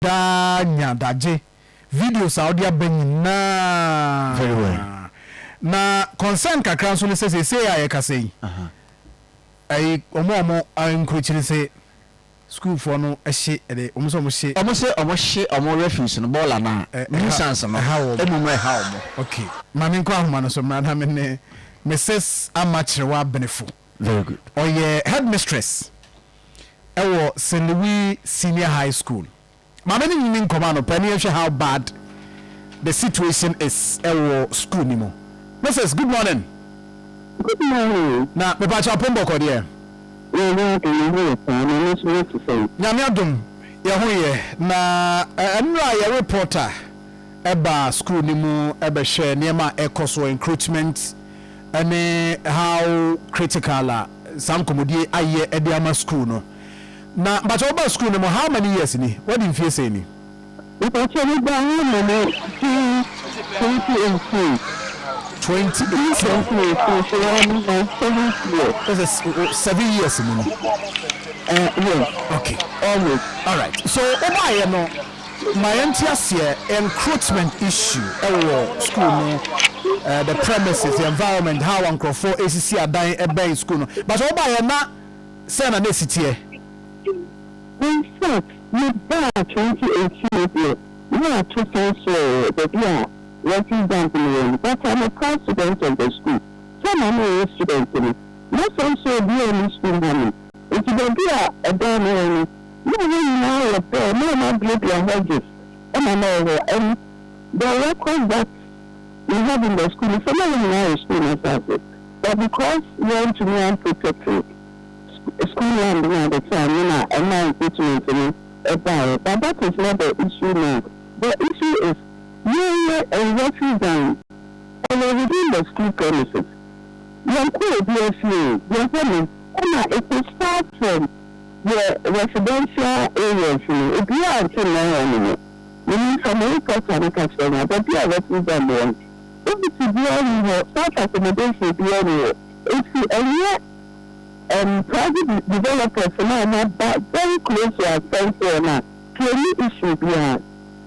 da nyadaje videos audio benina very well na concern kakran so ne say ya kasei ai omo encroachment say school for no ehye de omo refuse no ball na nuisance no emumre how mo okay mami nko ahoma no so mrana me ne Mrs. Amachewa Benefo very good oye headmistress ewo St. Louis Senior High School mama ni nyini nkoma no pani ehwe how bad the situation is ewo school ni mo Mrs. good morning na me pa cha pombo ko de nyame adom ye hoye na enra ye reporter eba school ni mu ebe hwe niema ekoso encroachment and how critical some komodie aye ediama school no na but over school no how many years ni what do you say ni it actually down no 2018 this is 7 years ni yeah okay almost all right so over here no my entire encroachment issue school no the premises the environment how uncle for ACC are dying a school no but over here na say na city in fact we back 2018 we are two friends the year working down in but I'm a president of the school so I'm a student not also be in school money it's the be a down no now there no build your hedges and I know and the record that we have in the school is not in our school but because we want to learn to protect school land at the time, and now it's about but that is not the issue now. The issue is you and refugees and within the school premises. You could be a few, your family, and it will start from the residential areas. If you are to know, you need some important customer, but you are refugees. If it's a such accommodation, it's a private developers now very close to our center now. Clearly, issue behind.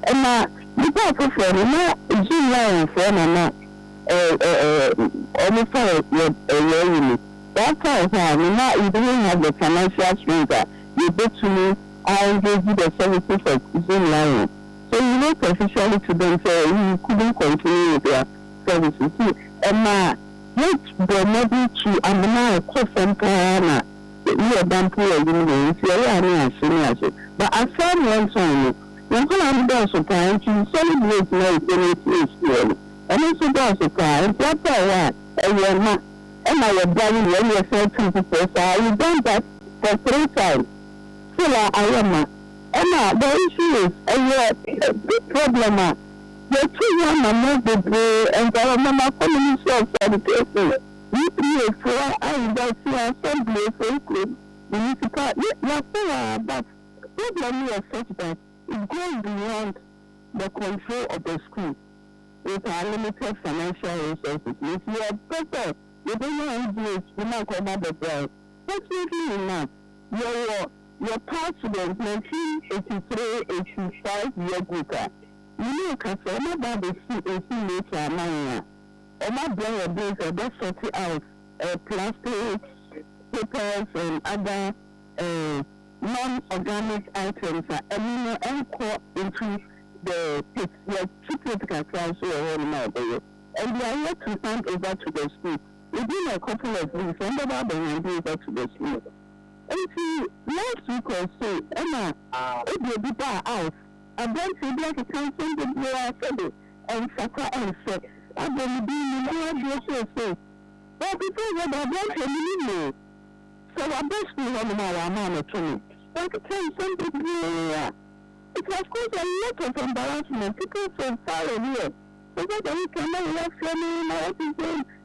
And now, you can't go for it. Zoom line for now. Almost a that's how now you don't have the financial strength that you get to me. I give you the services of Zoom line. So you know, officially to them say you couldn't continue with their services. And let the model to amena custom plan we are done for but as some went on when I'm done so time to celebrate my and also does a time that's why and I was done when you said to I done that for 3 times so I am and the issue is a big problem the 2 young and the environmental community of education. We create for and assembly for municipal. But problem is such that it goes beyond the control of the school with our limited financial resources. If you are better, you don't know English, you might come out the well. Fortunately enough, your past students 1983, 85 year group. You know, because I'm about to see later now. I'm not doing a base of just sorting out plastics, papers, and other non-organic items. And you know, into the pits, like 2 critical class or now. And they are yet to hand over to the school. Within a couple of weeks, and about the hand over to the school. And see, last week or so, Emma, it will be out. And then to be able to cancel the blow and suffer and sex. And then be in but because of the so I basically want to know our man to me. But to tell something it has caused a lot of embarrassment. People from far away. Because we cannot work for me,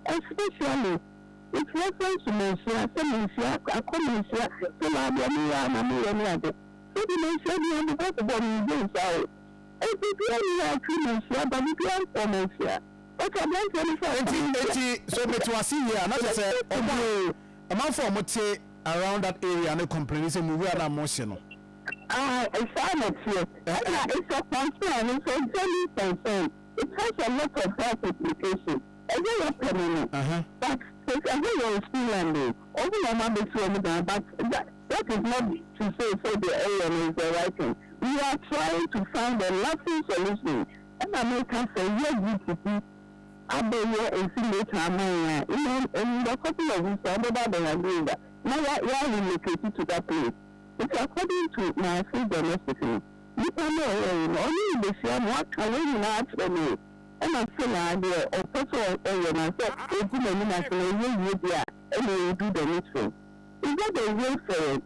especially with reference to Monsieur, Akoma, so I be so the mention you have got about me out. And if you are treatment, but if you are for Monsieur, but I don't know so me to see here, not just a man for Mote around that area and a complaint, and we are not emotional. It's sanity. It's a concern. It's a genuine concern. It has a lot of health implications. But it's a very school land. Only a number two, but that is not to say the area is the right thing. We are trying to find a lasting solution. And America say, yes, I'll be here and see later. In a couple of weeks, everybody are doing that. Now, why are we located to that place? It's according to my free domesticity. You can know, only the same what can we not from me. And I feel like the official area myself, it's in the national and we do the needful. Is that the way for it?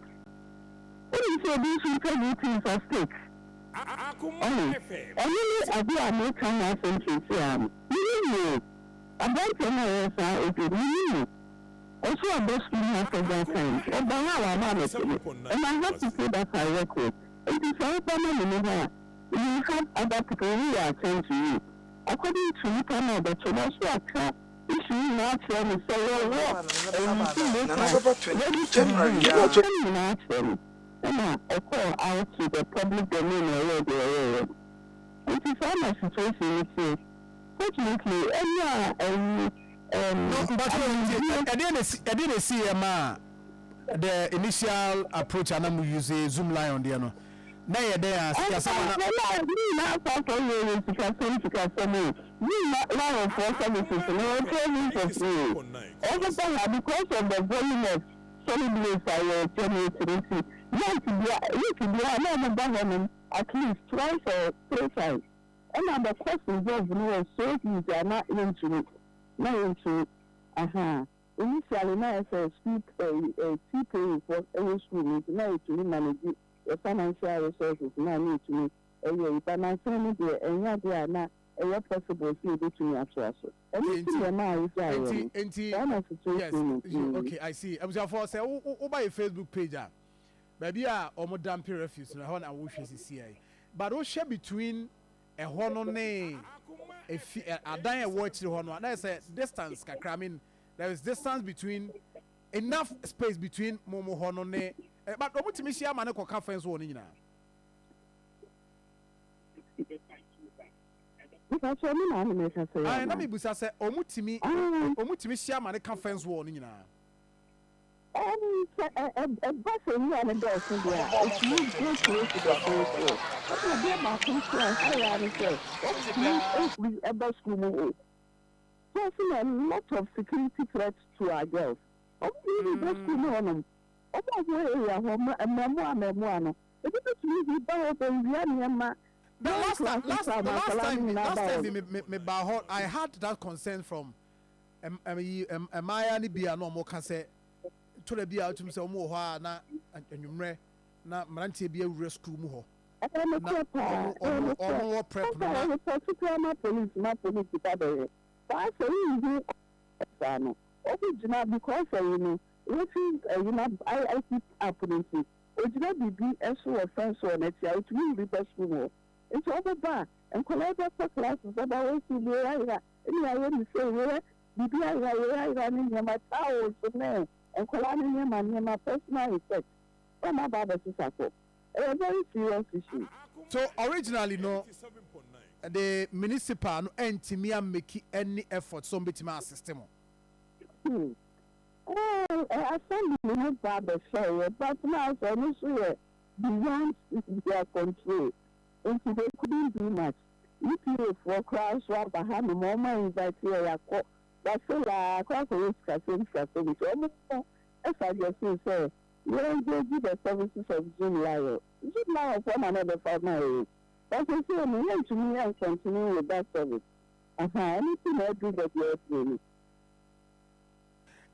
What is your vision for for stakes? Only I do American license. About 10 years, it is new. Also, about school for that time. And by now, I'm honest. And I have to say that I work with. It is all permanent. You have other people who are attend to you. According to you, panel, the Tomaso account, if you not tell me, so and you see this, and I call out to the public domain already. It is all my situation, it is. Fortunately, I didn't see the initial approach, and I'm using Zoom line on the other. Now, there because of the volume of solid waste I generating, at least twice or 3 times. And the cost involved was so huge, they are not into it. Initially, now I said, speak a TPA for every school, now to manage the financial resources, now need to me. But my family, and yet they are not a possible field to me after us. Yes, okay, I see. I was for say, over a Facebook page, maybe almost damn peer refuse, and I wish to see. But what share between a honor a dying watch the honor, there's a distance, I mean, there is distance between enough space between Momo Honor, but what to me, she man ko conference one in now. I know me busa say omutimi share man conference one in now. A bus and a dog, it's you go to the a bus school. Posing a lot of security threats to our girls. Only the school on them. The last time I had that concern from Maya Nibia no more can say to the Bia to say more na and na Maranti be a rescue more. Or prep because what is I keep happening to it not be a so offense on it, it will be best school. It's over bar and collaborate for classes about what you do. I say, where did I running here my towels and collaborating him and my personal effect. From about the Sisako. A very serious issue. So, originally, no, the municipal no entimia make any effort so bit my system. I found the new barber show, but now I'm sure beyond their control. And they couldn't do much. If you for crash or behind the moment that you are caught, that's all I can't risk a thing for so as I just say, you engage the services of Jim Lyle. Jim Lyle from another 5 miles. But you see, I'm to me and continue with that service. Anything I do that you're doing.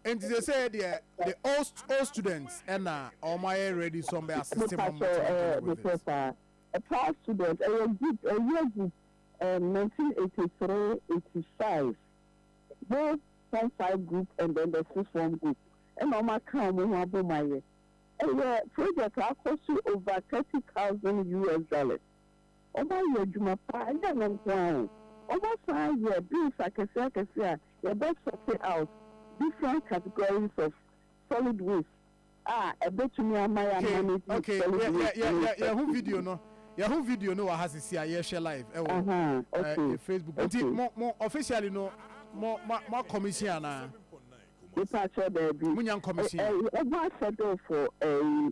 And they say the all students and all my ready somewhere system. A proud student, a year group, 1983-85. Both Form 5 group and then the 6th form group. And on my account, we have my year. And the project cost you over $30,000. Over your Juma, I don't know. Over 5 years, being like a your best sorted out different categories of solid waste. a bit to me and my money. Okay, yeah, who video no? Yeah, who video no has to see a share live. Facebook. But more officially no, more commission na. If I said baby. Munyan commission. I settled for a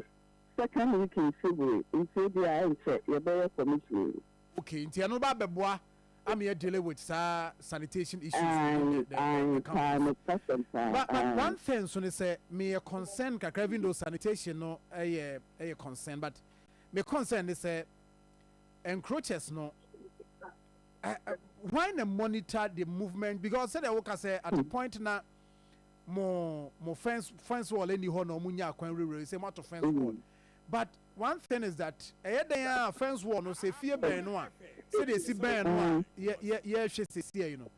second week in February. In February, I said you better commission. Okay, inti ano ba beboa. I'm here dealing with sanitation issues. But one thing, so they say, me a concern, even though sanitation no a concern, but me concern is say encroachers no. Why not monitor the movement? Because said I say at the point now, more fence wall any ho no munya kwan say more to fence wall. But one thing is that there fence wall no say fear burn no say they see burn no yeah she say you know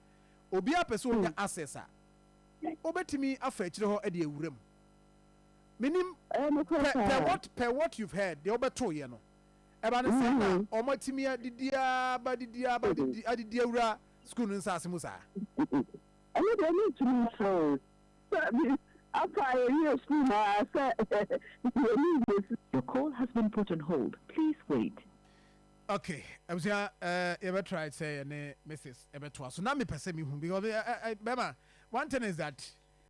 obi a person get access a obetimi afa kire ho e de awuram minim per what you've heard the obeto ye no e ba ne say na omotimi adidia awura school no nsase mu sa I need to know so after I hear school, I said, your call has been put on hold. Please wait. Okay, I was here. Ever tried say Mrs. Ever twice. So now me perceive me because Bema. One thing is that